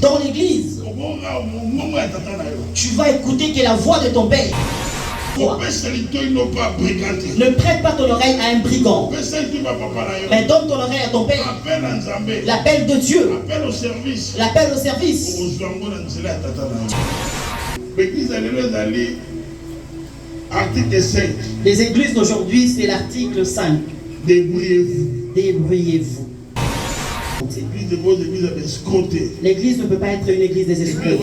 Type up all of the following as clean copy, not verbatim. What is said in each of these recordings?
Dans l'église, tu vas écouter que la voix de ton père. Ne prête pas ton oreille à un brigand, mais donne ton oreille à ton père. L'appel de Dieu, l'appel au service. Les églises d'aujourd'hui, c'est l'article 5. Débrouillez-vous. Débrouillez-vous. L'église ne peut pas être une église des esprits. Ça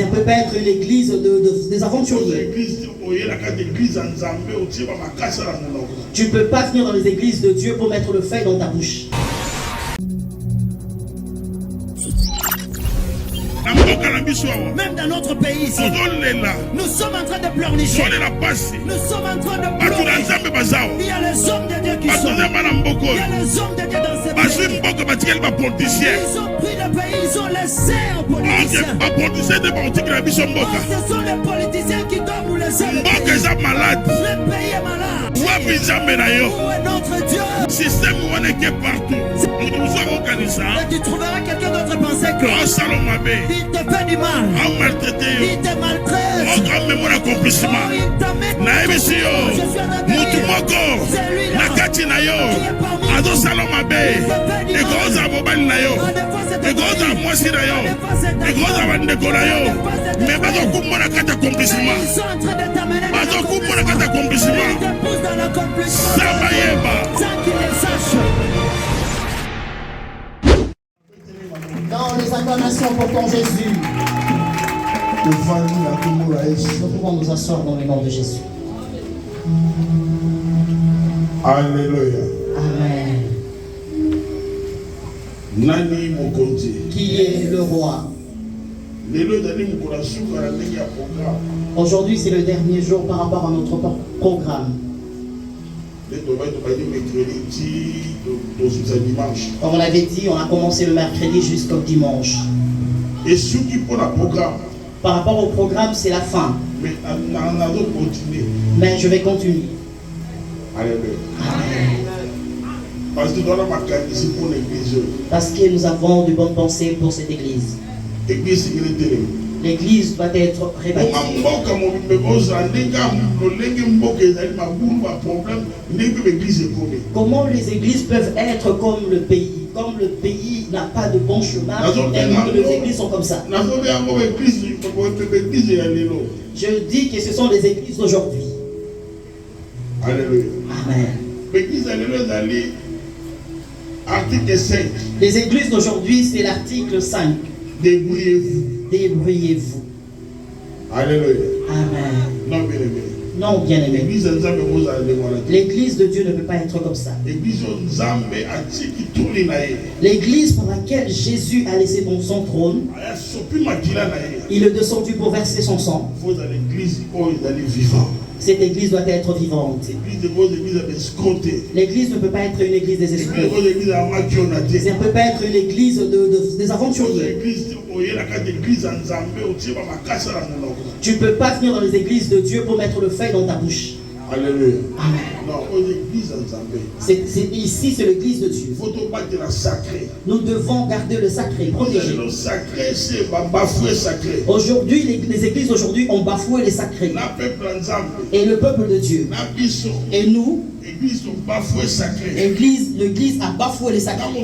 ne peut pas être une église des aventuriers. Tu ne peux pas venir dans les églises de Dieu pour mettre le feu dans ta bouche. Même dans notre pays ici, nous sommes en train de pleurnicher. Nous sommes en train de pleurer. Il y a les hommes de Dieu qui sont. Il y a les hommes de Dieu dans ce pays. Ils ont pris le pays, ils ont laissé aux politiciens. Ce sont les politiciens qui doivent nous laisser le pays. Le pays est malade. Où est notre Dieu? Système où on est partout. Nous sommes organisés. Et tu trouveras quelqu'un d'autre penser que il te fait du mal. Il te maltraite. Il t'a mis. Dans les acclamations pour ton Jésus, nous pouvons nous asseoir dans le nom de Jésus. Alléluia. Amen. Nani Mokonzi. Qui est le roi? Aujourd'hui, c'est le dernier jour par rapport à notre programme. Comme on l'avait dit, on a commencé le mercredi jusqu'au dimanche. Et ce qui pour le programme. Par rapport au programme, c'est la fin. Mais je vais continuer. Alléluia. Parce que nous avons de bonnes pensées pour cette église. L'église doit être rebâtie. Comment les églises peuvent être comme le pays? Comme le pays n'a pas de bon chemin, les églises sont comme ça. Je dis que ce sont les églises d'aujourd'hui. Alléluia. Amen. Article 5. Les églises d'aujourd'hui, c'est l'article 5. Débrouillez-vous. Débrouillez-vous. Alléluia. Amen. Non, bien aimé. Non, bien aimé. L'église de Dieu ne peut pas être comme ça. L'église pour laquelle Jésus a laissé son trône, il est descendu pour verser son sang. Cette église doit être vivante. L'église ne peut pas être une église des esprits. Ça ne peut pas être une église des aventuriers. Tu ne peux pas venir dans les églises de Dieu pour mettre le feu dans ta bouche. Alléluia. Amen. Ici, c'est l'église de Dieu. Nous devons garder le sacré, protéger. Aujourd'hui, les églises aujourd'hui ont bafoué les sacrés. Et le peuple de Dieu. Et nous, l'église a bafoué les sacrés.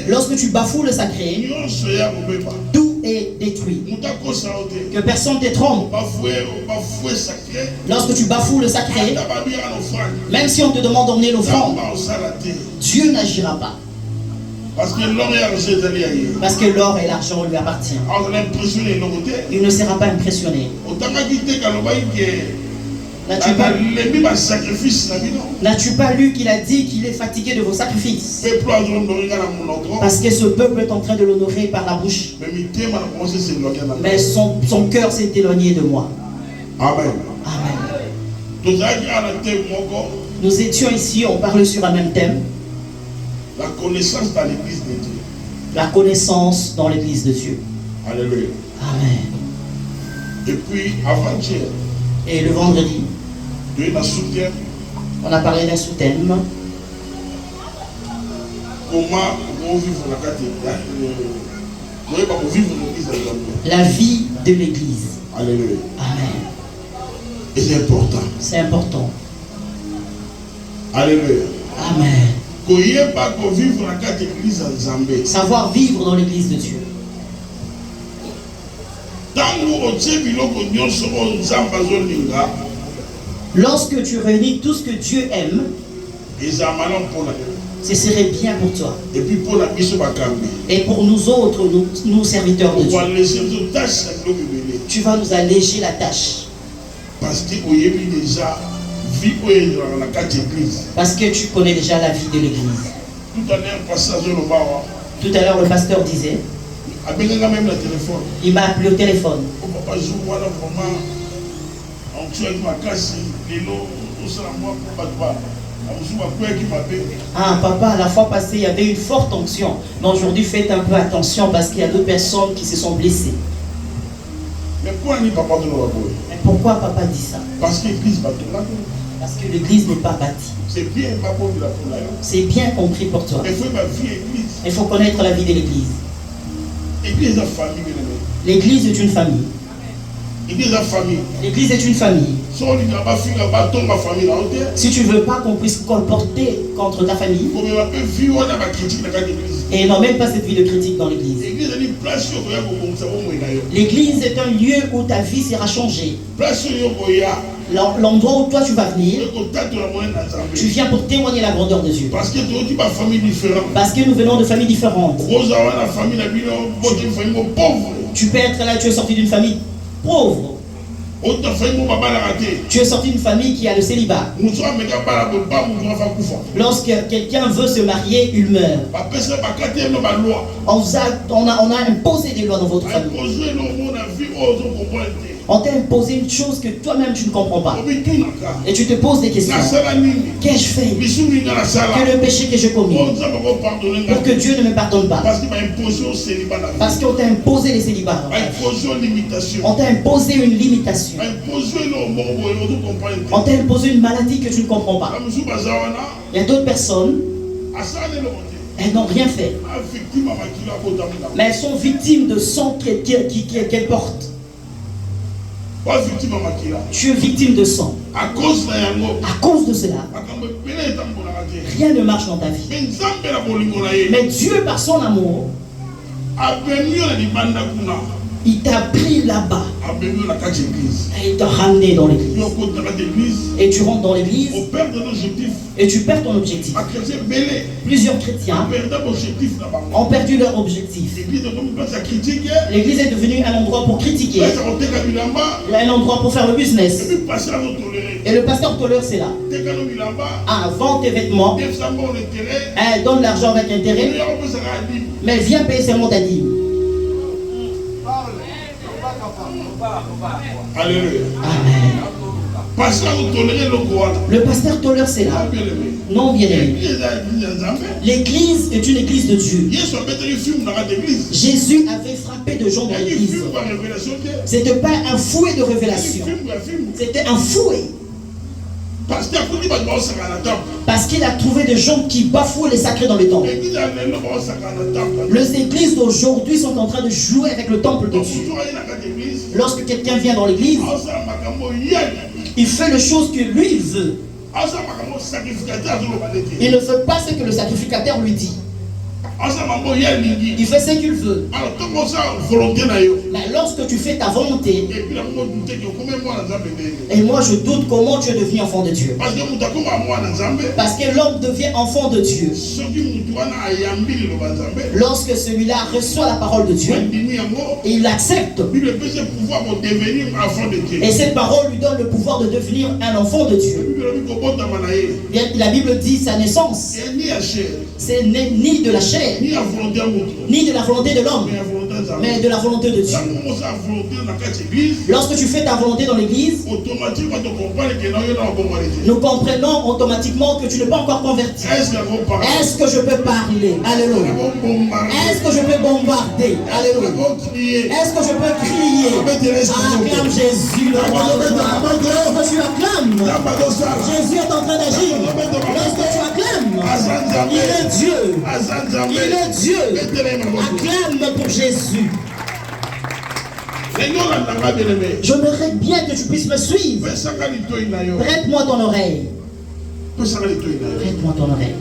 Lorsque tu bafoues le sacré, tout est détruit. Que personne ne te trompe. Lorsque tu bafoues le sacré, même si on te demande d'emmener l'offrande, Dieu n'agira pas. Parce que l'or et l'argent lui appartiennent. Il ne sera pas impressionné. N'as-tu pas lu qu'il a dit qu'il est fatigué de vos sacrifices? Parce que ce peuple est en train de l'honorer par la bouche. Mais son cœur s'est éloigné de moi. Amen. Amen. Nous étions ici, on parlait sur un même thème. La connaissance dans l'église de Dieu. La connaissance dans l'église de Dieu. Alléluia. Amen. Et puis, avant-hier, et le vendredi, on a parlé d'un sous-thème. comment vivre la vie de l'église. Alléluia. Amen. Et c'est important. C'est important. Alléluia. Amen. Savoir vivre dans l'église de Dieu. Lorsque tu réunis tout ce que Dieu aime, ce serait bien pour toi. Et pour nous autres, nous serviteurs de Dieu, tu vas nous alléger la tâche. Parce que tu connais déjà la vie de l'église. Tout à l'heure, le pasteur disait, il m'a appelé au téléphone. Ah, papa, la fois passée, il y avait une forte onction. Mais aujourd'hui, faites un peu attention parce qu'il y a d'autres personnes qui se sont blessées. Mais pourquoi papa dit ça? Parce que l'église n'est pas bâtie. C'est bien compris pour toi. Il faut connaître la vie de l'église. L'église est une famille. L'église est une famille. Si tu ne veux pas qu'on puisse comporter contre ta famille, et non même pas cette vie de critique dans l'église. L'église est un lieu où ta vie sera changée. L'endroit où toi tu vas venir, tu viens pour témoigner la grandeur de Dieu. Parce que nous venons de familles différentes. Tu peux être là, tu es sorti d'une famille pauvre. Tu es sorti d'une famille qui a le célibat. Lorsque quelqu'un veut se marier, il meurt. On a imposé des lois dans votre famille. On t'a imposé une chose que toi-même tu ne comprends pas. Et tu te poses des questions. Qu'ai-je fait? Quel est le péché que j'ai commis pour que Dieu ne me pardonne pas? Parce qu'on t'a imposé les célibats. On t'a imposé une limitation. On t'a imposé une maladie que tu ne comprends pas. Il y a d'autres personnes, elles n'ont rien fait. Mais elles sont victimes de sang qu'elles portent. Tu es victime de sang. À cause de cela, rien ne marche dans ta vie. Mais Dieu, par son amour, il t'a pris là-bas. Et il t'a ramené dans l'église. Et tu rentres dans l'église. Et tu perds ton objectif. Plusieurs chrétiens ont perdu leur objectif. L'église est devenue un endroit pour critiquer. Un endroit pour faire le business. Et le pasteur tolère cela. Ah, vends tes vêtements. Donne l'argent avec intérêt. Mais viens payer seulement ta dîme. Alléluia. Amen. Le pasteur tolère cela. Non, bien aimé. L'église est une église de Dieu. Jésus avait frappé de gens dans l'église. C'était pas un fouet de révélation. C'était un fouet. Parce qu'il a trouvé des gens qui bafouent les sacrés dans le temple. Les églises d'aujourd'hui sont en train de jouer avec le temple de Dieu. Lorsque quelqu'un vient dans l'église, il fait les choses que lui il veut. Il ne fait pas ce que le sacrificateur lui dit. Il fait ce qu'il veut. Mais lorsque tu fais ta volonté, et moi je doute comment tu es devenu enfant de Dieu. Parce que l'homme devient enfant de Dieu lorsque celui-là reçoit la parole de Dieu et il l'accepte. Et cette parole lui donne le pouvoir de devenir un enfant de Dieu. La Bible dit sa naissance, c'est ni de la chair, ni de la volonté de l'homme, mais de la volonté de Dieu. Lorsque tu fais ta volonté dans l'église, nous comprenons automatiquement que tu n'es pas encore converti. Est-ce que je peux parler? Alléluia. Est-ce que je peux bombarder? Alléluia. Est-ce que je peux crier? Acclame Jésus. Lorsque tu acclames, Jésus est en train d'agir. Lorsque tu acclames, Il est Dieu. Il est Dieu. Acclame pour Jésus. J'aimerais bien que tu puisses me suivre. Prête-moi ton oreille. Prête-moi ton oreille.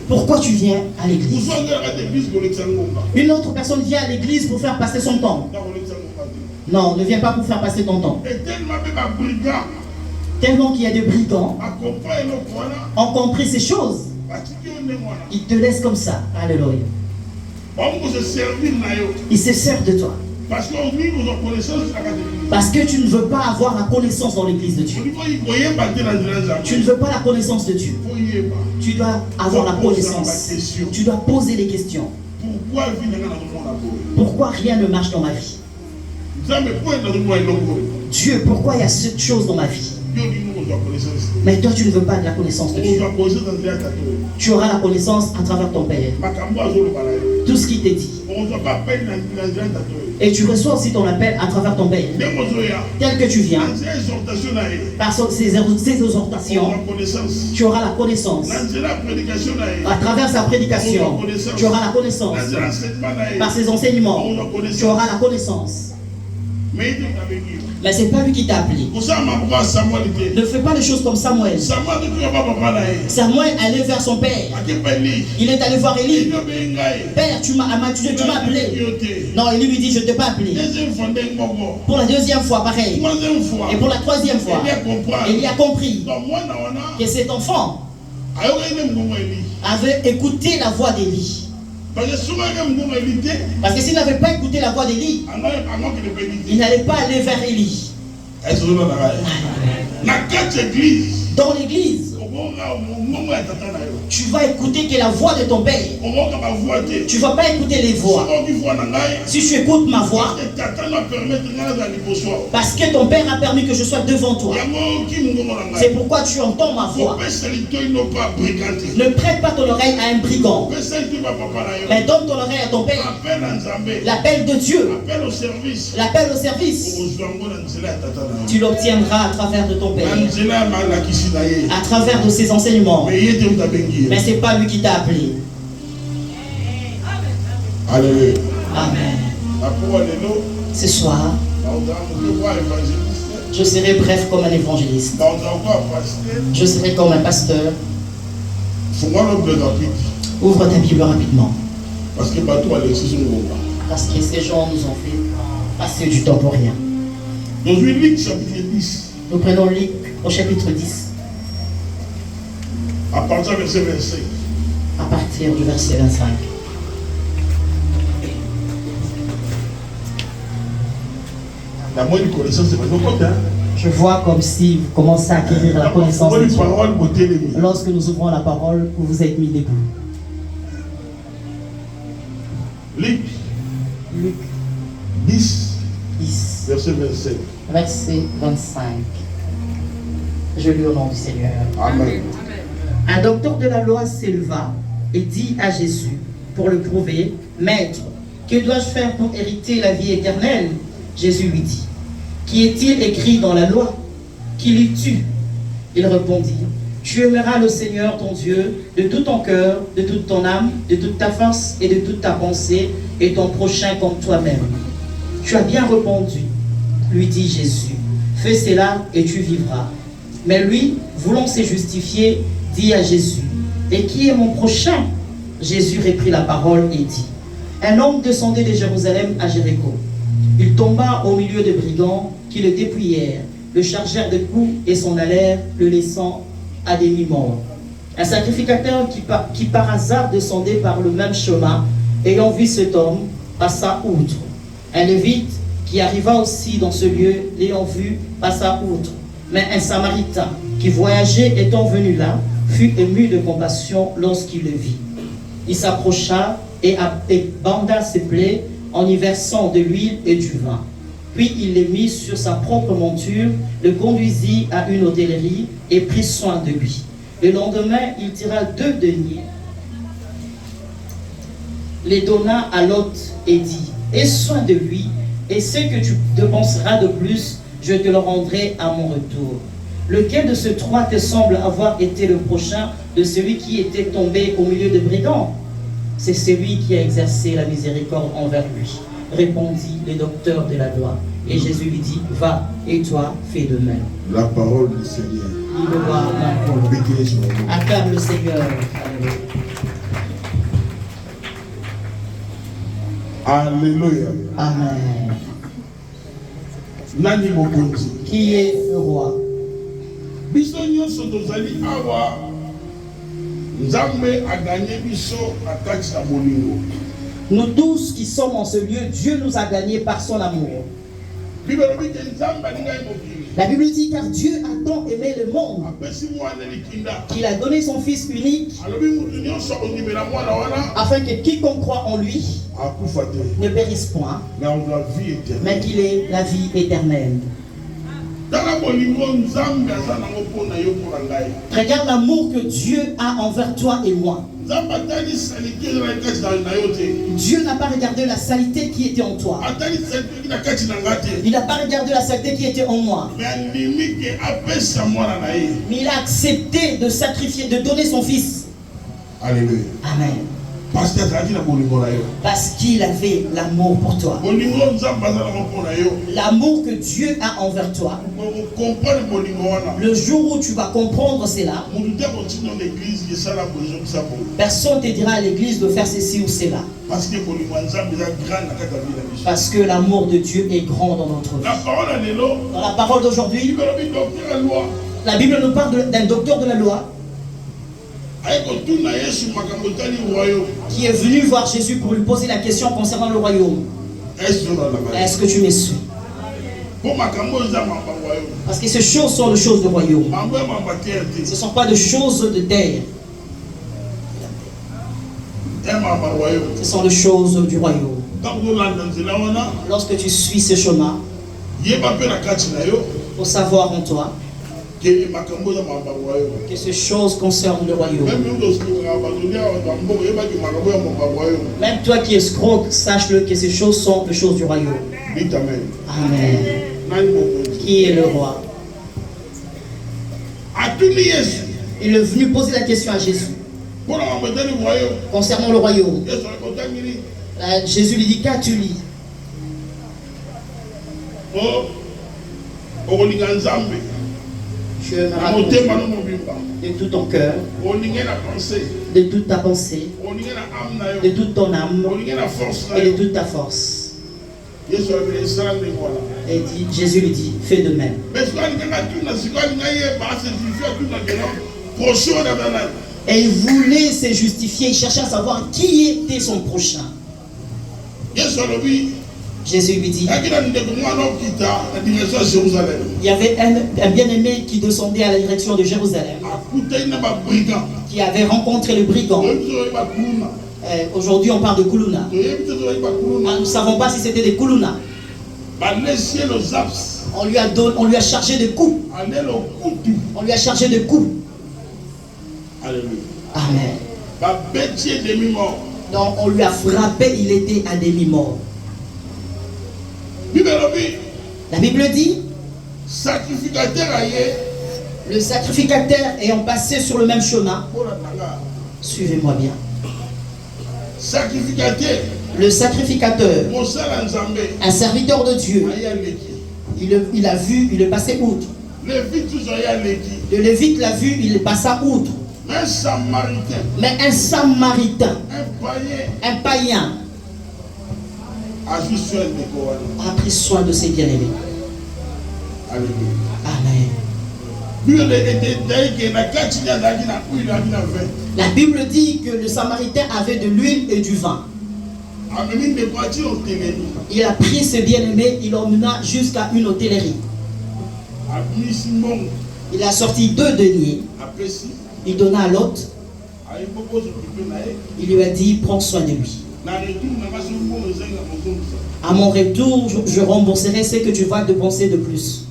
Pourquoi tu viens à l'église? Une autre personne vient à l'église pour faire passer son temps. Non, ne viens pas pour faire passer ton temps. Tellement qu'il y a des brigands ont compris ces choses. Ils te laissent comme ça. Alléluia. Ils se servent de toi. Parce que tu ne veux pas avoir la connaissance dans l'église de Dieu. Tu ne veux pas la connaissance de Dieu. Tu dois avoir la connaissance. Tu dois poser des questions. Pourquoi rien ne marche dans ma vie? Dieu, pourquoi il y a cette chose dans ma vie? Mais toi, tu ne veux pas de la connaissance de Dieu. Tu auras la connaissance à travers ton Père. Tout ce qu'il t'est dit. Et tu reçois aussi ton appel à travers ton Père. Tel que tu viens, par ces exhortations, tu auras la connaissance. À travers sa prédication, tu auras la connaissance. Par ses enseignements, tu auras la connaissance. Mais ce n'est pas lui qui t'a appelé. Ne fais pas les choses comme Samuel. Samuel allait vers son père. Il est allé voir Élie. Père, tu m'as appelé. Non, Élie lui dit, je ne t'ai pas appelé. Pour la deuxième fois, pareil. Et pour la troisième fois, Élie a compris que cet enfant avait écouté la voix d'Élie. Parce que s'il n'avait pas écouté la voix d'Élie, il n'allait pas aller vers Élie. Dans l'église, tu vas écouter que la voix de ton père. Tu ne vas pas écouter les voix. Si tu écoutes ma voix, parce que ton père a permis que je sois devant toi. C'est pourquoi tu entends ma voix. Ne prête pas ton oreille à un brigand, mais donne ton oreille à ton père. L'appel de Dieu, l'appel au service, tu l'obtiendras à travers de ton père, à travers de ses enseignements. Mais ce n'est pas lui qui t'a appelé. Alléluia. Amen. Ce soir, je serai bref comme un évangéliste. Je serai comme un pasteur. Ouvre ta Bible rapidement. Parce que ces gens nous ont fait passer du temps pour rien. Nous prenons Luc au chapitre 10. À partir du verset 25. À partir du verset 25. La moindre connaissance, c'est pas nos comptes. Je vois comme si vous commencez à acquérir la connaissance de Dieu. Lorsque nous ouvrons la parole, vous vous êtes mis debout. Luc 10, verset 27. Verset 25. Je lis au nom du Seigneur. Amen. Un docteur de la loi s'éleva et dit à Jésus, pour le prouver, Maître, que dois-je faire pour hériter la vie éternelle? Jésus lui dit, qu'y est-il écrit dans la loi? Qui lis-tu? Il répondit, tu aimeras le Seigneur ton Dieu de tout ton cœur, de toute ton âme, de toute ta force et de toute ta pensée, et ton prochain comme toi-même. Tu as bien répondu, lui dit Jésus, fais cela et tu vivras. Mais lui, voulant se justifier, dit à Jésus, et qui est mon prochain? Jésus reprit la parole et dit, un homme descendait de Jérusalem à Jéricho. Il tomba au milieu de brigands qui le dépouillèrent, le chargèrent de coups et s'en allèrent, le laissant à demi-mort. Un sacrificateur qui par hasard descendait par le même chemin, ayant vu cet homme, passa outre. Un lévite qui arriva aussi dans ce lieu, l'ayant vu, passa outre. Mais un samaritain qui voyageait étant venu là, fut ému de compassion lorsqu'il le vit. Il s'approcha et banda ses plaies en y versant de l'huile et du vin. Puis il les mit sur sa propre monture, le conduisit à une hôtellerie et prit soin de lui. Le lendemain, il tira 2 deniers, les donna à l'hôte et dit, aie soin de lui, et ce que tu dépenseras de plus, je te le rendrai à mon retour. Lequel de ces trois te semble avoir été le prochain de celui qui était tombé au milieu de brigands? C'est celui qui a exercé la miséricorde envers lui, répondit le docteur de la loi. Et Jésus lui dit, va, et toi, fais de même. La parole du Seigneur. Acclame le Seigneur. Alléluia. Amen. Nani mokonzi. Qui est le roi? Biso nyonso tozali awa. Nzambe a gagné biso na kati ya bolingo. Nous tous qui sommes en ce lieu, Dieu nous a gagnés par son amour. La Bible dit car Dieu a tant aimé le monde qu'il a donné son Fils unique afin que quiconque croit en lui ne périsse point, mais qu'il ait la vie éternelle. Regarde l'amour que Dieu a envers toi et moi. Dieu n'a pas regardé la saleté qui était en toi. Il n'a pas regardé la saleté qui était en moi. Mais il a accepté de sacrifier, de donner son Fils. Alléluia. Amen. Parce qu'il avait l'amour pour toi. L'amour que Dieu a envers toi. Le jour où tu vas comprendre cela, personne ne te dira à l'église de faire ceci ou cela. Parce que l'amour de Dieu est grand dans notre vie. Dans la parole d'aujourd'hui, la Bible nous parle d'un docteur de la loi qui est venu voir Jésus pour lui poser la question concernant le royaume. Est-ce que tu me suis? Parce que ces choses sont les choses du royaume. Ce ne sont pas des choses de terre. Ce sont les choses du royaume. Lorsque tu suis ce chemin, il faut savoir en toi que ces choses concernent le royaume. Même toi qui escroque, sache-le que ces choses sont les choses du royaume. Amen. Qui est le roi? Il est venu poser la question à Jésus concernant le royaume. Jésus lui dit, qu'as-tu dit? Tu aimeras de tout ton cœur, de toute ta pensée, de toute ton âme et de toute ta force. Et Jésus lui dit, fais de même. Et il voulait se justifier, il cherchait à savoir qui était son prochain. Jésus lui dit, il y avait un bien-aimé qui descendait à la direction de Jérusalem, qui avait rencontré le brigand. Aujourd'hui on parle de Kuluna. Nous ne savons pas si c'était des Kuluna. On lui a chargé de coups. On lui a chargé de coups. Amen. Donc on lui a frappé, il était à demi-mort. La Bible dit, le sacrificateur ayant passé sur le même chemin, suivez-moi bien. Le sacrificateur, un serviteur de Dieu, il a vu, il est passé outre. Le Lévite l'a vu, il est passé outre. Mais un Samaritain, un païen, a pris soin de ses bien-aimés. Amen. La Bible dit que le Samaritain avait de l'huile et du vin. Il a pris ses bien-aimés, il l'emmena jusqu'à une hôtellerie. Il a sorti 2 deniers. Il donna à l'autre. Il lui a dit, prends soin de lui. À mon retour, je rembourserai ce que tu vas dépenser de plus.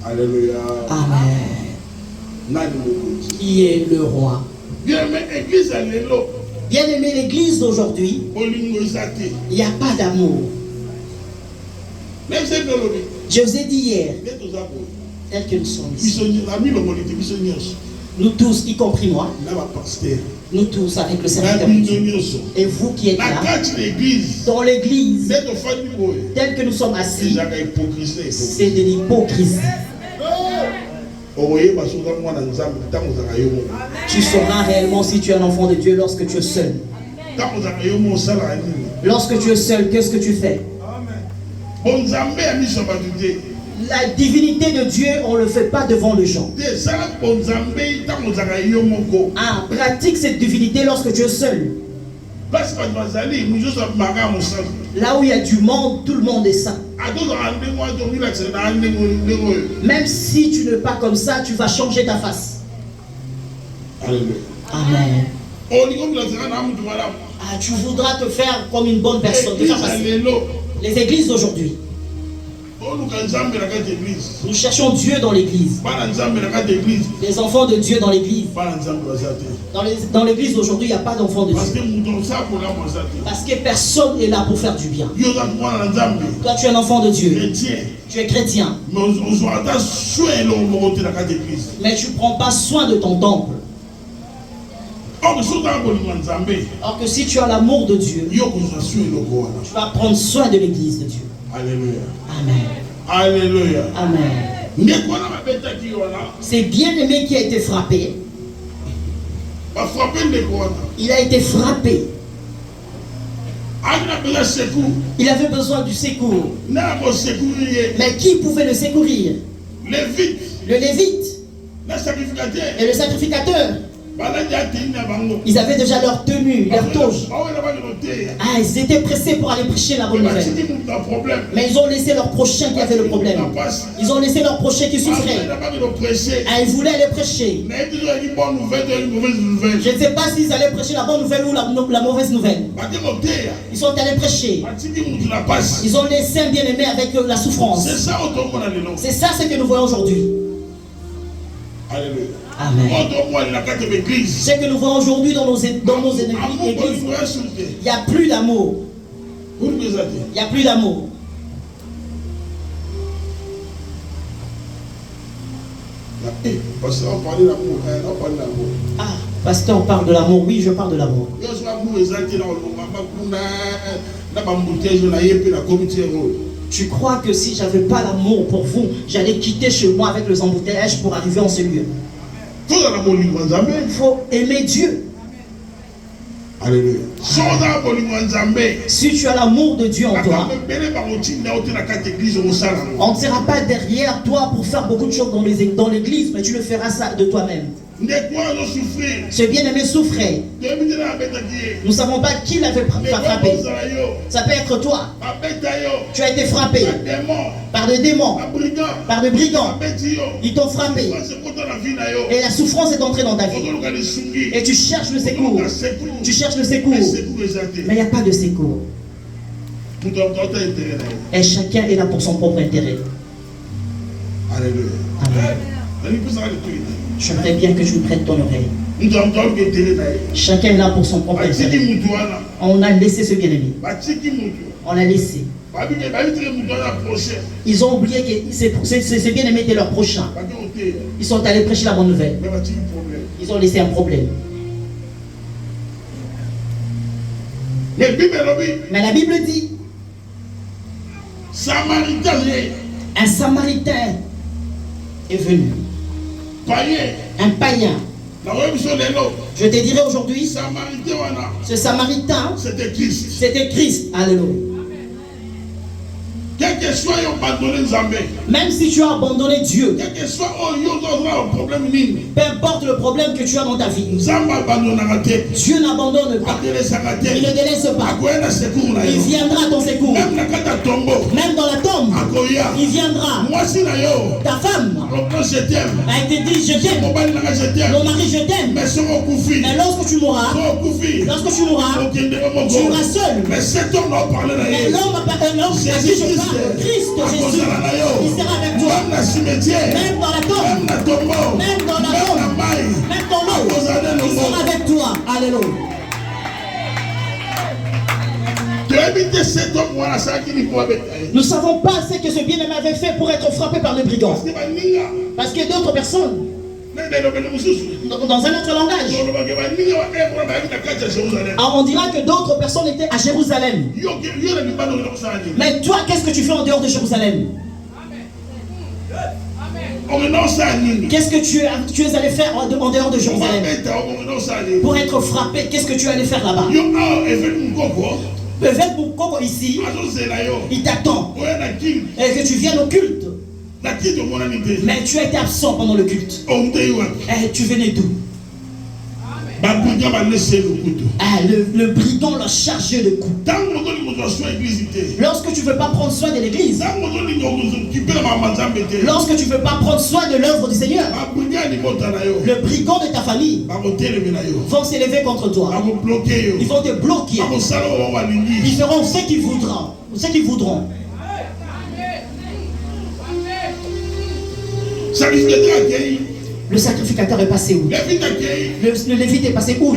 Alléluia. Amen. Qui est le roi? Bien-aimé, l'église d'aujourd'hui, il n'y a pas d'amour. Je vous ai dit hier, Tel que nous sommes ici. Nous tous, y compris moi. Nous tous avec le serviteur de Dieu. Et vous qui êtes là, dans l'église, tel que nous sommes assis, c'est de l'hypocrisie. Tu sauras réellement si tu es un enfant de Dieu lorsque tu es seul. Lorsque tu es seul, qu'est-ce que tu fais? La divinité de Dieu, on ne le fait pas devant les gens. Ah, pratique cette divinité lorsque tu es seul. Là où il y a du monde, tout le monde est saint. Même si tu n'es pas comme ça, tu vas changer ta face. Amen. Ah, tu voudras te faire comme une bonne personne. Les églises d'aujourd'hui. Nous cherchons Dieu dans l'église. Les enfants de Dieu dans l'église. Dans l'église d'aujourd'hui, il n'y a pas d'enfants de Dieu. Parce que personne n'est là pour faire du bien. Toi, tu es un enfant de Dieu. Tu es chrétien. Mais tu ne prends pas soin de ton temple. Or que si tu as l'amour de Dieu, tu vas prendre soin de l'église de Dieu. Alléluia. Amen. Alléluia. Amen. C'est bien-aimé qui a été frappé. Il a été frappé. Il avait besoin du secours. Mais qui pouvait le secourir? Le Lévite. Et le sacrificateur. Ils avaient déjà leur tenue, leur toge. Ah, ils étaient pressés pour aller prêcher la bonne nouvelle. Mais ils ont laissé leur prochain qui avait le problème. Ils ont laissé leur prochain qui souffrait. Ah, ils voulaient aller prêcher. Je ne sais pas s'ils allaient prêcher la bonne nouvelle ou la mauvaise nouvelle. Ils sont allés prêcher. Ils ont laissé un bien-aimé avec la souffrance. C'est ça ce que nous voyons aujourd'hui. Alléluia. Amen. Ce que nous voyons aujourd'hui dans nos églises, il n'y a plus d'amour. Il n'y a plus d'amour. Ah, pasteur, on parle de l'amour. Oui, je parle de l'amour. Tu crois que si j'avais pas l'amour pour vous, j'allais quitter chez moi avec les embouteillages pour arriver en ce lieu? Il faut aimer Dieu. Alléluia. Si tu as l'amour de Dieu en toi, on ne sera pas derrière toi pour faire beaucoup de choses dans l'église, mais tu le feras ça de toi-même. Ce bien-aimé souffrait. Nous ne savons pas qui l'avait frappé. Ça peut être toi. Tu as été frappé par des démons, par des brigands. Ils t'ont frappé. Et la souffrance est entrée dans ta vie. Et tu cherches le secours. Tu cherches le secours. Mais il n'y a pas de secours. Et chacun est là pour son propre intérêt. Alléluia. Amen. J'aimerais bien que tu prêtes ton oreille. Chacun est là pour son propre intérêt. On a laissé ce bien-aimé. On l'a laissé. Ils ont oublié que ces bien-aimés étaient leurs prochains. Ils sont allés prêcher la bonne nouvelle. Ils ont laissé un problème. Mais la Bible dit, un Samaritain est venu. Un païen. Je te dirai aujourd'hui, ce Samaritain, c'était Christ. Alléluia. Même si tu as abandonné Dieu, peu importe le problème que tu as dans ta vie, Dieu n'abandonne pas. Il ne délaisse pas. Il viendra à ton secours. Même dans la tombe, il viendra. Ta femme a été dit je t'aime. Mon mari je t'aime. Mais lorsque tu mourras, tu seras seul. Mais l'homme a dit je parle. Christ Jésus, il sera avec toi. Même dans la tombe, même dans l'eau, il sera avec toi. Alléluia. Nous ne savons pas ce que ce bien-aimé avait fait pour être frappé par le brigand. Parce qu'il y a d'autres personnes. Dans un autre langage, on dira que d'autres personnes étaient à Jérusalem. Mais toi, qu'est-ce que tu fais en dehors de Jérusalem? Qu'est-ce que tu es allé faire en dehors de Jérusalem? Pour être frappé, qu'est-ce que tu es allé faire là-bas? Ici, il t'attend et que tu viennes au culte. Mais tu as été absent pendant le culte. Et tu venais d'où? Le brigand l'a chargé de coups. Lorsque tu ne veux pas prendre soin de l'église, lorsque tu ne veux pas prendre soin de l'œuvre du Seigneur, le brigand de ta famille vont s'élever contre toi. Ils vont te bloquer. Ils feront ce qu'ils voudront. Le sacrificateur est passé où? Le Lévite est passé où?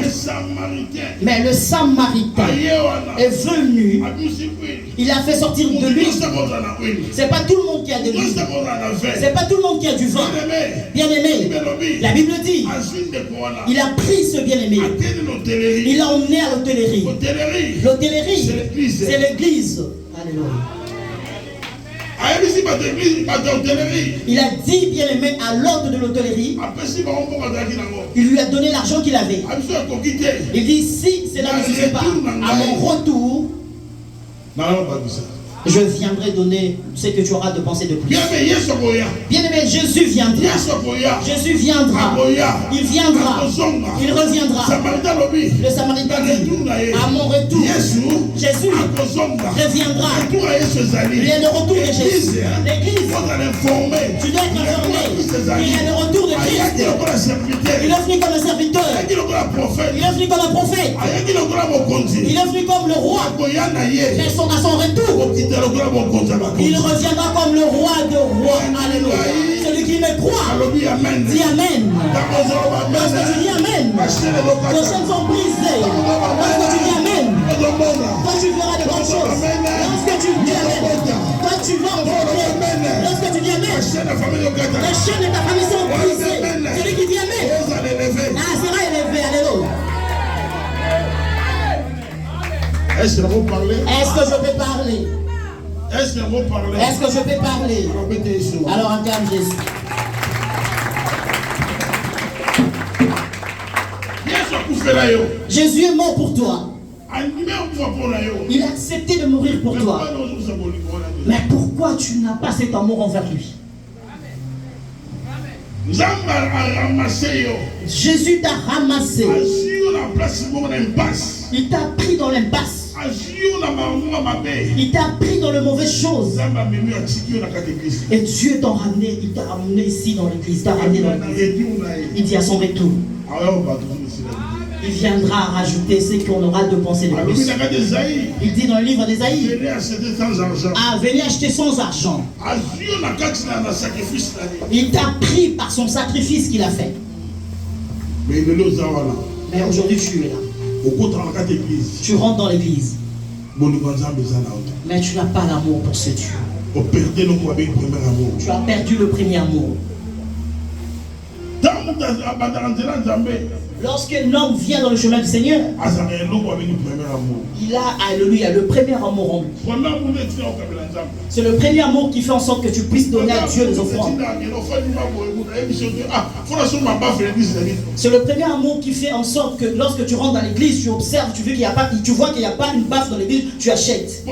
Mais le Samaritain est venu. Il a fait sortir de l'huile. C'est pas tout le monde qui a de l'huile. C'est pas tout le monde qui a du vin. Bien-aimé, la Bible dit, il a pris ce bien-aimé. Il l'a emmené à l'hôtellerie. L'hôtellerie, c'est l'église. Alléluia. Il a dit, bien-aimé, à l'hôte de l'hôtellerie, il lui a donné l'argent qu'il avait. Il dit, si cela ne suffit pas, à mon retour, je viendrai donner ce que tu auras de penser de plus. Bien-aimé, Jésus viendra. Jésus viendra. Il viendra. Il reviendra. Le Samaritain dit, à mon retour, Jésus reviendra. Il y a le retour de Jésus. L'église, tu dois être informé. Il y a le retour de Christ. Il est venu comme un serviteur. Il est venu comme un prophète. Il est venu comme le roi. Mais à son retour, il reviendra comme le roi de rois. Alléluia. Celui qui me croit, dit Amen. Lorsque tu dis Amen, les chaînes sont brisées. Lorsque tu dis Amen, toi tu verras de bonnes choses. Lorsque tu dis Amen, toi tu vas profiter. Lorsque tu dis Amen, les chaînes de ta famille sont brisées. Celui qui dit Amen, sera élevé. Alléluia. Est-ce que vous parlez? Est-ce que je peux parler? Est-ce que vous parlez? Est-ce que je peux parler? Alors acclame Jésus. Jésus est mort pour toi. Il a accepté de mourir pour toi. Mais pourquoi tu n'as pas cet amour envers lui? Jésus t'a ramassé. Il t'a pris dans l'impasse. Il t'a pris dans les mauvaises choses. Et Dieu t'a ramené. Il t'a ramené ici dans l'église. T'a ramené dans l'église. Il dit à son retour, il viendra rajouter ce qu'on aura de penser de plus. Il dit dans le livre d'Ésaïe, venez acheter sans argent. Il t'a pris par son sacrifice qu'il a fait. Mais aujourd'hui tu es là. Tu rentres dans l'église, mais tu n'as pas l'amour pour ce Dieu. Tu as perdu le premier amour. Lorsqu'un homme vient dans le chemin du Seigneur, il a, alléluia, le premier amour en lui. C'est le premier amour qui fait en sorte que tu puisses donner à Dieu les offrandes. C'est le premier amour qui fait en sorte que lorsque tu rentres dans l'église, tu observes, tu vois qu'il n'y a pas une baffe dans l'église, tu achètes.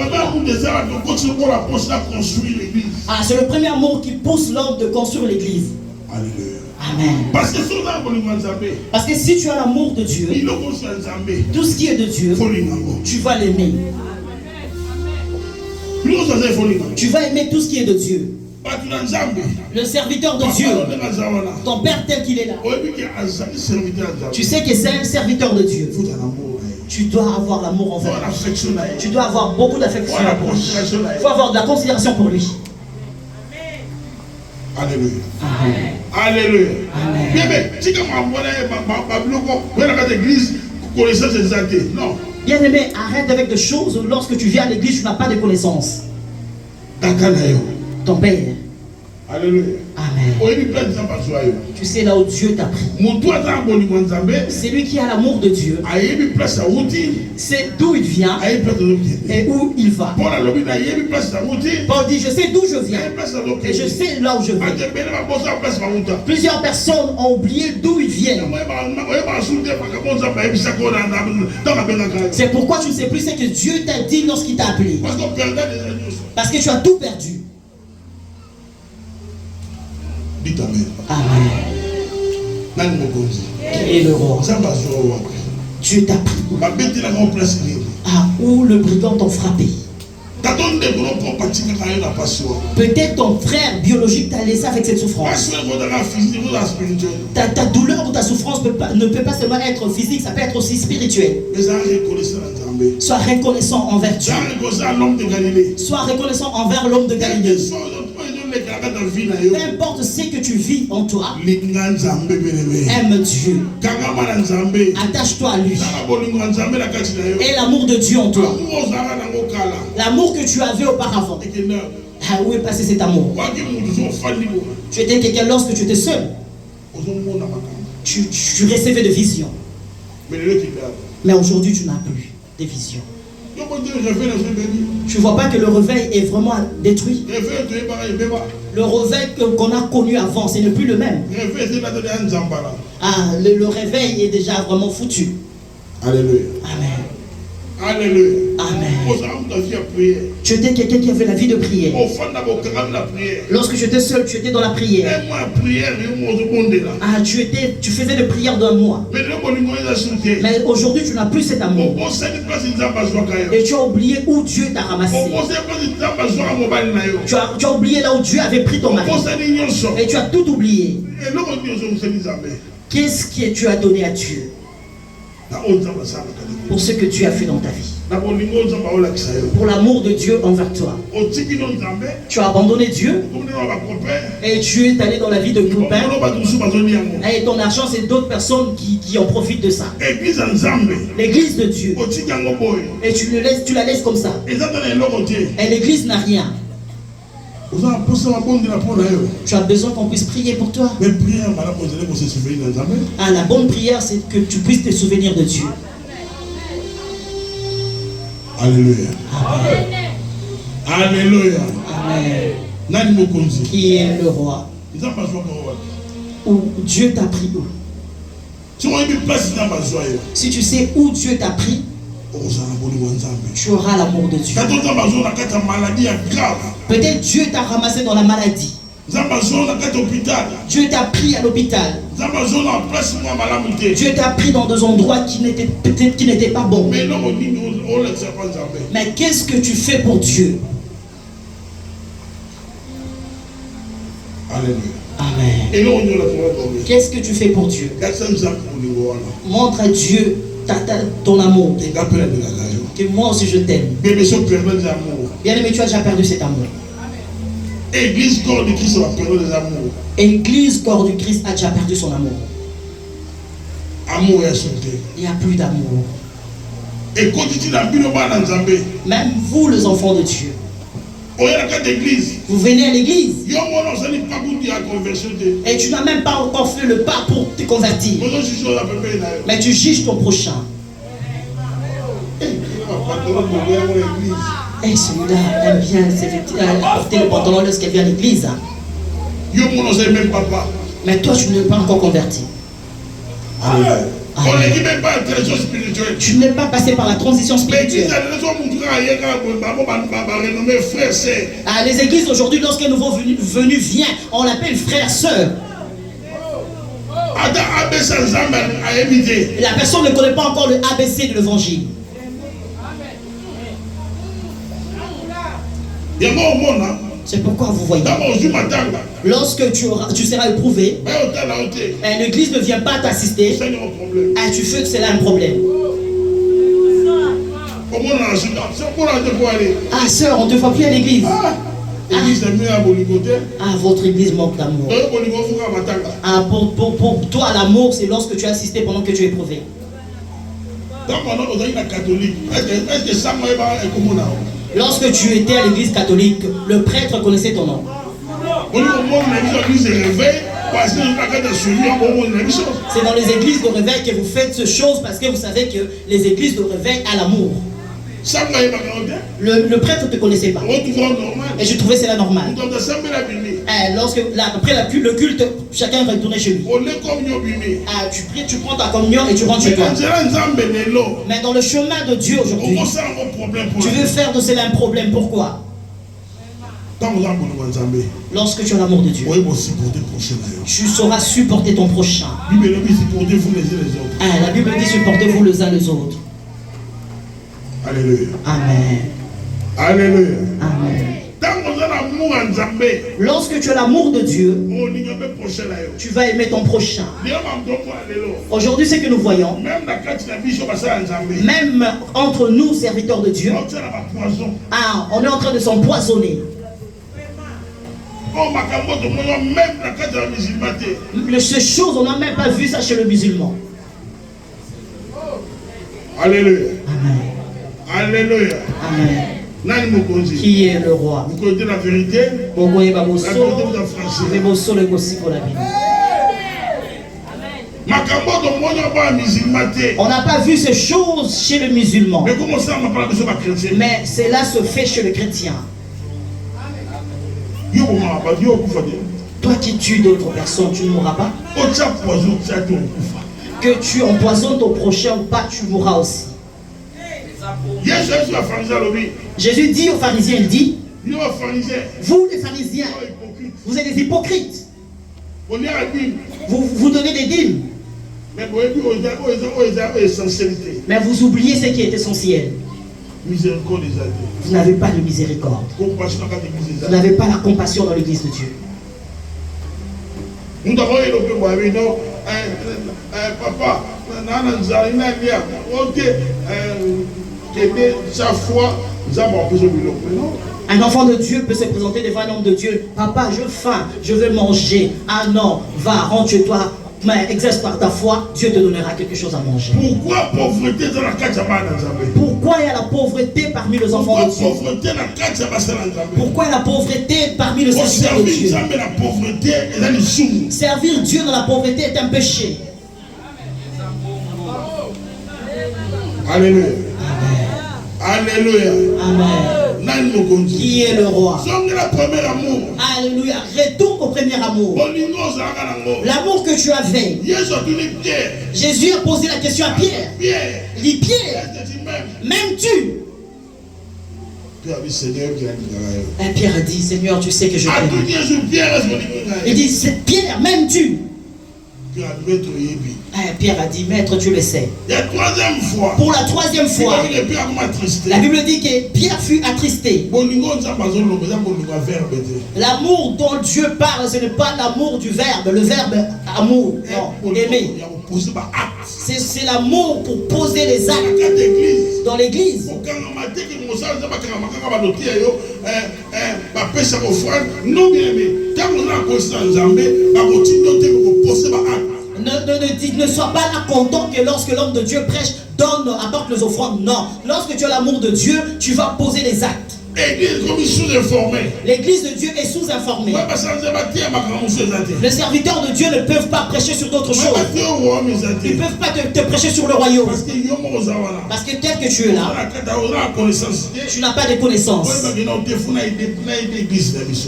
C'est le premier amour qui pousse l'homme de construire l'église. Alléluia. Amen. Parce que si tu as l'amour de Dieu, tout ce qui est de Dieu, tu vas l'aimer. Tu vas aimer tout ce qui est de Dieu. Le serviteur de Dieu, ton père tel qu'il est là, tu sais que c'est un serviteur de Dieu. Tu dois avoir l'amour envers lui. Tu dois avoir beaucoup d'affection pour lui. Il faut avoir de la considération pour lui. Alléluia. Amen. Alléluia. Amen. Bien, mais si comme on voit l'église, Non. Bien aimé, arrête avec des choses. Lorsque tu viens à l'église, tu n'as pas de connaissances. Ton père. Alléluia. Amen. Tu sais là où Dieu t'a pris. C'est lui qui a l'amour de Dieu. C'est d'où il vient et où il va. Paul dit, je sais d'où je viens et je sais là où je vais. Plusieurs personnes ont oublié d'où ils viennent. C'est pourquoi tu ne sais plus ce que Dieu t'a dit lorsqu'il t'a appelé. Parce que tu as tout perdu. Amen. Qui est le roi? Dieu t'a pris. Ah, où le brigand t'ont frappé. Peut-être ton frère biologique t'a laissé avec cette souffrance. Ta douleur ou ta souffrance ne peut pas seulement être physique, ça peut être aussi spirituel. Sois reconnaissant envers Dieu. Sois reconnaissant envers l'homme de Galilée. Peu importe ce que tu vis en toi, aime Dieu. Attache-toi à lui. Et l'amour de Dieu en toi. L'amour que tu avais auparavant. Ah, où est passé cet amour? Tu étais quelqu'un lorsque tu étais seul. Tu recevais des visions. Mais aujourd'hui, tu n'as plus de visions. Tu ne vois pas que le réveil est vraiment détruit. Le réveil qu'on a connu avant, ce n'est plus le même. Ah, le réveil est déjà vraiment foutu. Alléluia. Amen. Alléluia. Amen. Tu étais quelqu'un qui avait la vie de prière. Lorsque tu étais seul, tu étais dans la prière. Ah, tu faisais des prières d'un mois. Mais aujourd'hui, tu n'as plus cet amour. Et tu as oublié où Dieu t'a ramassé. Tu as oublié là où Dieu avait pris ton mari. Et tu as tout oublié. Qu'est-ce que tu as donné à Dieu pour ce que Dieu a fait dans ta vie? Pour l'amour de Dieu envers toi. Tu as abandonné Dieu et tu es allé dans la vie de copains. Et ton argent, c'est d'autres personnes qui en profitent de ça. L'église de Dieu. Et tu la laisses comme ça. Et l'église n'a rien. Tu as besoin qu'on puisse prier pour toi. Ah, la bonne prière, c'est que tu puisses te souvenir de Dieu. Alléluia. Amen. Alléluia. Amen. Qui est le roi? Où Dieu t'a pris où? Si tu sais où Dieu t'a pris, tu auras l'amour de Dieu. Peut-être Dieu t'a ramassé dans la maladie. Dieu t'a pris à l'hôpital. Dieu t'a pris dans des endroits qui n'étaient pas bons. Mais qu'est-ce que tu fais pour Dieu? Amen. Qu'est-ce que tu fais pour Dieu? Montre à Dieu ton amour. Que moi aussi je t'aime. Bien aimé, tu as déjà perdu cet amour. Église corps du Christ a perdu les amours. Église corps du Christ a déjà perdu son amour. Amour est sauté. Il n'y a plus d'amour. Et quand tu dis même vous les enfants de Dieu, vous venez à l'église et tu n'as même pas encore fait le pas pour te convertir. Mais tu juges ton prochain. Et celui-là aime bien porter le pantalon lorsqu'elle vient à l'église. Mais toi, tu n'es pas encore converti. Tu n'es pas passé par la transition spirituelle. Ah, les églises aujourd'hui, lorsqu'un nouveau venu vient, on l'appelle frère, sœur. La personne ne connaît pas encore le ABC de l'évangile. C'est pourquoi vous voyez, lorsque tu seras éprouvé, l'église ne vient pas t'assister, tu fais que c'est là un problème. Ah, sœur, on ne te voit plus à l'église. Ah, votre église manque d'amour. Ah, pour toi, l'amour, c'est lorsque tu as assisté pendant que tu es éprouvé. Lorsque tu étais à l'église catholique, le prêtre connaissait ton nom. C'est dans les églises de réveil que vous faites ce chose parce que vous savez que les églises de réveil a l'amour. Le prêtre ne te connaissait pas. Et je trouvais cela normal. Après le culte, chacun va retourner chez lui. Tu pries, tu prends ta communion et tu rentres chez toi. Mais dans le chemin de Dieu aujourd'hui, tu veux faire de cela un problème. Pourquoi? Lorsque tu as l'amour de Dieu, tu sauras supporter ton prochain. La Bible dit supportez-vous les uns les autres. Alléluia. Amen. Alléluia. Amen. Lorsque tu as l'amour de Dieu, tu vas aimer ton prochain. Aujourd'hui, ce que nous voyons, même entre nous, serviteurs de Dieu, on est en train de s'empoisonner. Ces choses, on n'a même pas vu ça chez le musulman. Alléluia. Amen. Alléluia. Amen. Qui est le roi? Vous connaissez la vérité? La vérité vous a franchi. On n'a pas vu ces choses chez le musulman. Mais cela se fait chez le chrétien. Toi qui tues d'autres personnes, tu ne mourras pas. Que tu empoisonnes ton prochain ou pas, tu mourras aussi. Jésus dit aux pharisiens, il dit, vous les pharisiens, vous êtes des hypocrites. Vous donnez des dîmes. Mais vous oubliez ce qui est essentiel. Vous n'avez pas de miséricorde. Vous n'avez pas la compassion dans l'église de Dieu. Papa, un enfant de Dieu peut se présenter devant un homme de Dieu. Papa, j'ai faim, je veux manger. Ah non, va, rentre chez toi. Mais exerce par ta foi, Dieu te donnera quelque chose à manger. Pourquoi pauvreté dans la Pourquoi il y a la pauvreté parmi les enfants de Dieu? Pourquoi il y a la pauvreté parmi les serviteurs de Dieu? Servir Dieu dans la pauvreté est un péché. Alléluia. Amen. Alléluia. Amen. Qui est le roi? Alléluia. Retourne au premier amour. L'amour que tu avais. Jésus a posé la question à Pierre. Il dit, Pierre, m'aimes-tu? Et Pierre a dit, Seigneur, tu sais que je t'aime. Il dit, Pierre, m'aimes-tu? Pierre a dit, maître, tu le sais. Pour la troisième fois, la Bible dit que Pierre fut attristé. L'amour dont Dieu parle, ce n'est pas l'amour du verbe, le verbe amour, non, aimer. C'est l'amour pour poser les actes dans l'église. Ne sois pas là content que lorsque l'homme de Dieu prêche, apporte les offrandes. Non. Lorsque tu as l'amour de Dieu, tu vas poser les actes. L'église de Dieu est sous-informée. Les serviteurs de Dieu ne peuvent pas prêcher sur d'autres choses. Ils ne peuvent pas te prêcher sur le royaume. Parce que tel que tu es là, tu n'as pas de connaissances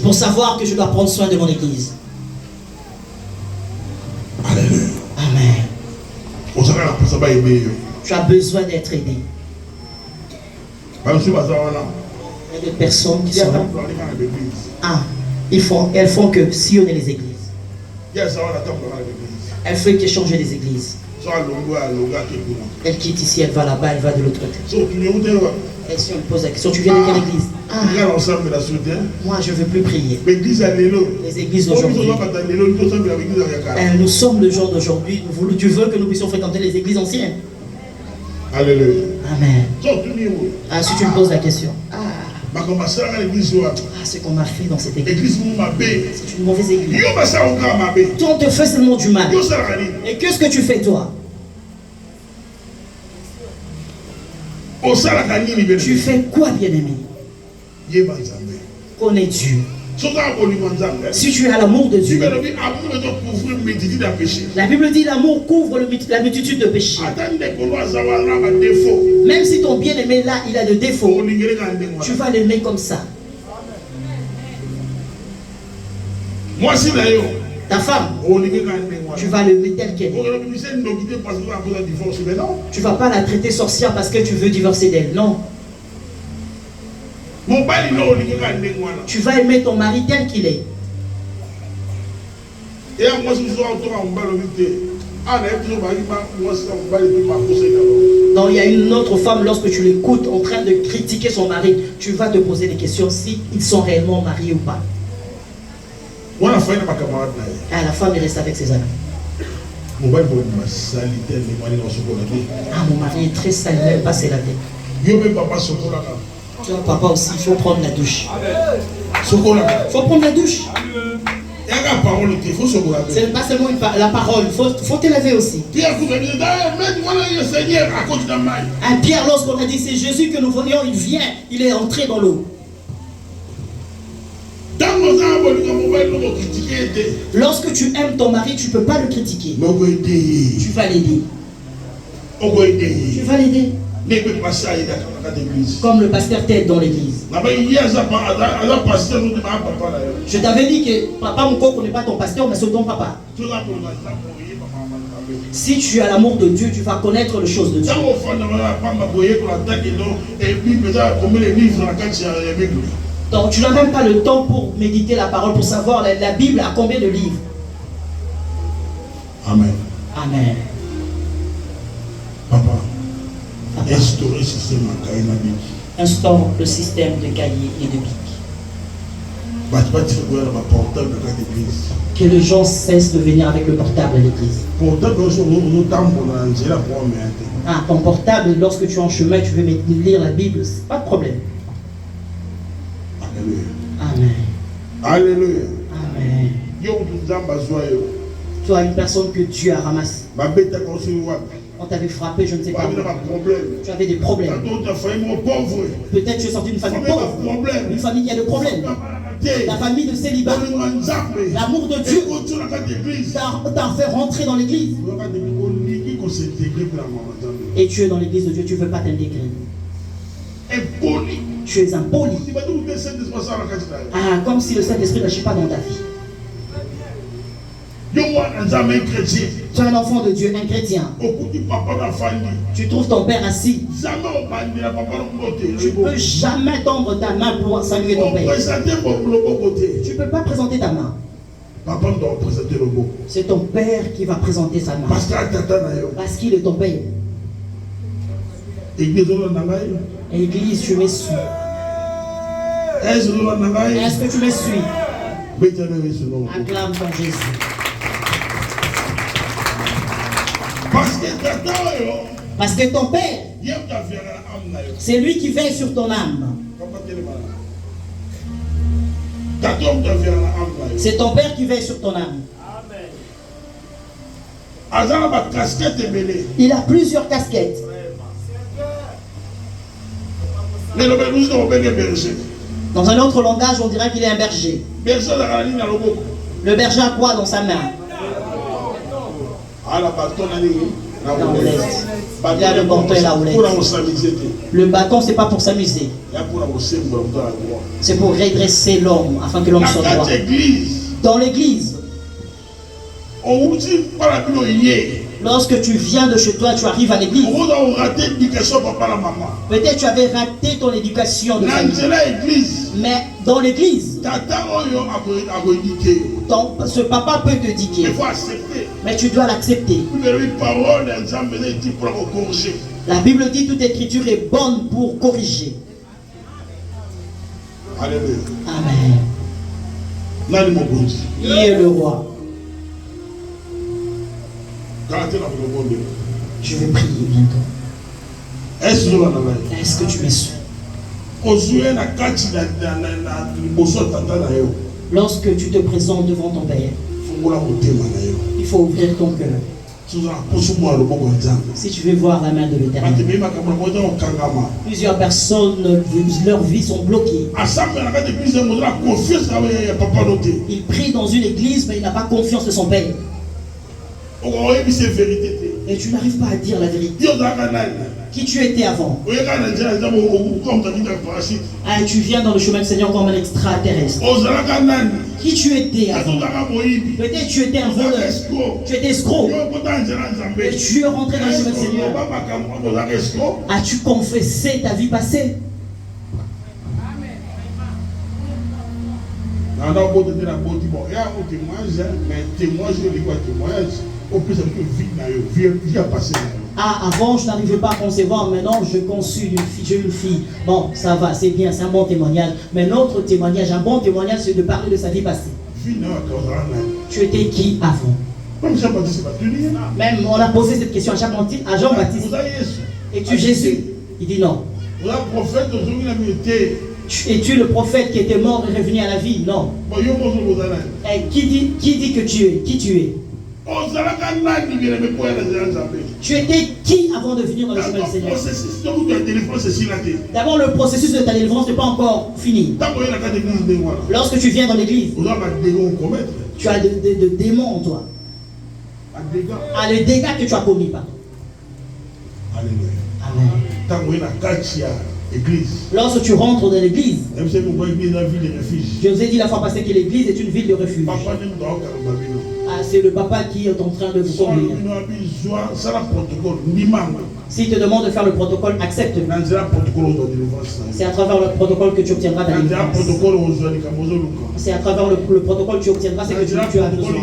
pour savoir que je dois prendre soin de mon église. Alléluia. Amen. Tu as besoin d'être aidé. Il y a des personnes qui sont là. Elles font que sillonner les églises. Elles font qu'échanger les églises. Elle quitte ici, elle va là-bas, elle va de l'autre côté. Et si on me pose la question, tu viens de quelle église? Moi, je ne veux plus prier. Les églises d'aujourd'hui. Nous sommes le genre d'aujourd'hui. Tu veux que nous puissions fréquenter les églises anciennes? Alléluia. Amen. Si tu me poses la question. Ce qu'on m'a fait dans cette église, c'est une mauvaise église. Toi, on te fait seulement du mal. Et qu'est-ce que tu fais, toi? Tu fais quoi, bien-aimé? Connais Dieu. Si tu as l'amour de Dieu, la Bible dit l'amour couvre la multitude de péchés. Même si ton bien-aimé là, il a des défauts, tu vas l'aimer comme ça. Ta femme, tu vas l'aimer telle qu'elle est. Tu ne vas pas la traiter sorcière parce que tu veux divorcer d'elle. Non. Tu vas aimer ton mari tel qu'il est. Donc il y a une autre femme, lorsque tu l'écoutes en train de critiquer son mari, tu vas te poser des questions si ils sont réellement mariés ou pas. Ah, la femme il reste avec ses amis. Ah, mon mari est très sale, il n'aime pas se laver. Tu vois, papa aussi, il faut prendre la douche. Il faut prendre la douche. C'est pas seulement la parole, il faut te laver aussi. Un Pierre, lorsqu'on a dit c'est Jésus que nous voyons, il vient, il est entré dans l'eau. Lorsque tu aimes ton mari, tu ne peux pas le critiquer. Tu vas l'aider. Tu vas l'aider. Comme le pasteur t'aide dans l'église. Je t'avais dit que papa Moko n'est pas ton pasteur, mais c'est ton papa. Si tu as l'amour de Dieu, tu vas connaître les choses de Dieu. Donc tu n'as même pas le temps pour méditer la parole, pour savoir la Bible a combien de livres. Amen. Amen. Papa. Instaure le système de cahiers et de bics. Que les gens cessent de venir avec le portable à l'église. Ah, ton portable, lorsque tu es en chemin, tu veux lire la Bible, pas de problème. Amen. Alléluia. Amen. Tu as une personne que Dieu a ramassée. On t'avait frappé, je ne sais pas. Tu avais des problèmes. Peut-être tu es sorti d'une famille pauvre. Une famille qui a des problèmes. La famille de célibat. L'amour de Dieu t'a fait rentrer dans l'église. Et tu es dans l'église de Dieu, tu ne veux pas t'intégrer. Tu es impoli. Ah, comme si le Saint-Esprit n'agit pas dans ta vie. Tu es un enfant de Dieu, un chrétien. Tu trouves ton père assis. Tu ne peux jamais tendre ta main pour saluer ton père. Tu ne peux pas présenter ta main. C'est ton père qui va présenter sa main. Parce qu'il est ton père. Église, tu me suis. Est-ce que tu me suis? Acclame ton Jésus. Parce que ton père, c'est lui qui veille sur ton âme. C'est ton père qui veille sur ton âme. Il a plusieurs casquettes. Dans un autre langage, on dirait qu'il est un berger. Le berger a quoi dans sa main? Dans l'est. Il y a le bâton et la houlette. Le bâton, c'est pas pour s'amuser. C'est pour redresser l'homme, afin que l'homme soit droit. Dans l'église, lorsque tu viens de chez toi, tu arrives à l'église. Peut-être tu avais raté ton éducation de famille. Mais dans l'église, ce papa peut te diquer. Mais tu dois l'accepter. La Bible dit toute écriture est bonne pour corriger. Alléluia. Amen. Qui est le roi? Je vais prier bientôt. Est-ce que tu me suis? Lorsque tu te présentes devant ton Père, il faut ouvrir ton cœur. Si tu veux voir la main de l'Éternel, plusieurs personnes, leurs vies sont bloquées. Il prie dans une église, mais il n'a pas confiance de son père. Et tu n'arrives pas à dire la vérité. Qui tu étais avant? Ah, tu viens dans le chemin du Seigneur comme un extraterrestre. Qui tu étais avant? Peut-être tu étais un voleur. Tu étais escroc. Et tu es rentré dans le chemin du Seigneur. As-tu confessé ta vie passée? Ah, avant je n'arrivais pas à concevoir, maintenant je conçus une fille, j'ai une fille. Bon, ça va, c'est bien, c'est un bon témoignage. Mais notre témoignage, un bon témoignage, c'est de parler de sa vie passée. Tu étais qui avant? Même on a posé cette question à Jean-Baptiste. Es-tu Jésus? Il dit non. Es-tu le prophète qui était mort et revenu à la vie? Non. Et qui dit que tu es? Qui tu es? Tu étais qui avant de venir dans le chemin du Seigneur? D'abord, le processus de ta délivrance n'est pas encore fini. Lorsque tu viens dans l'église, tu as de démons en toi. Ah, les dégâts que tu as commis, pardon. Amen. Lorsque tu rentres dans l'église, je vous ai dit la fois passée que l'église est une ville de refuge. Ah, c'est le papa qui est en train de vous conduire. S'il te demande de faire le protocole, accepte. C'est à travers le protocole que tu obtiendras ta délivrance. C'est à travers le protocole que tu obtiendras ce que tu as besoin.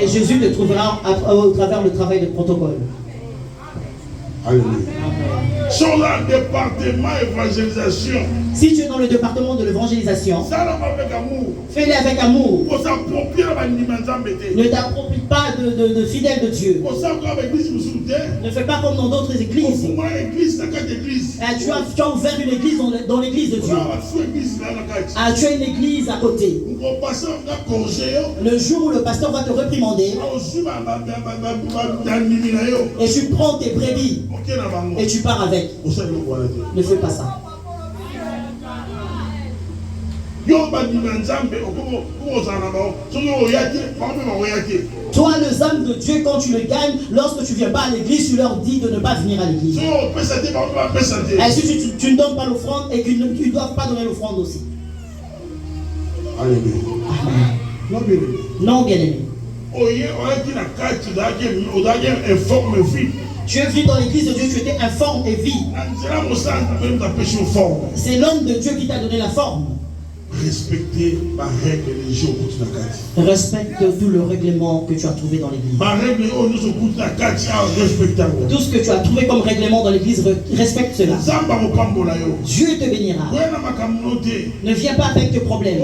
Et Jésus te trouvera au travers le travail de protocole. Alléluia. Sur le département évangélisation. Si tu es dans le département de l'évangélisation, fais-le avec amour. Ne t'approprie pas de fidèles de Dieu. Ne fais pas comme dans d'autres églises. Tu as ouvert une église dans l'église de Dieu. Tu as une église à côté. Le jour où le pasteur va te réprimander et tu prends tes brebis et tu pars avec. Ne fais pas ça. Toi, les âmes de Dieu, quand tu le gagnes, lorsque tu ne viens pas à l'église, tu leur dis de ne pas venir à l'église. Et si tu ne donnes pas l'offrande et qu'ils ne doivent pas donner l'offrande aussi. Alléluia. Non, bien-aimé. Tu es venu dans l'église de Dieu, tu étais informe et vie. C'est l'homme de Dieu qui t'a donné la forme. Respecter ma règle religieuse. Respecte tout le règlement que tu as trouvé dans l'église. Tout ce que tu as trouvé comme règlement dans l'église, respecte cela. Dieu te bénira. Ne viens pas avec tes problèmes.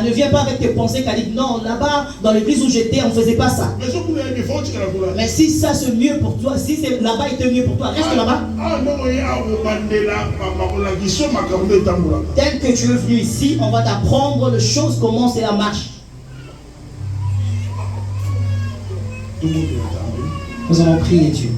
Ne viens pas avec tes pensées qu'à dire non, là-bas, dans l'église où j'étais, on ne faisait pas ça. Mais si ça c'est mieux pour toi, si là-bas était mieux pour toi, reste là-bas. Tel que tu es venu ici, on va t'apprendre les choses, comment c'est la marche. Nous allons prier Dieu.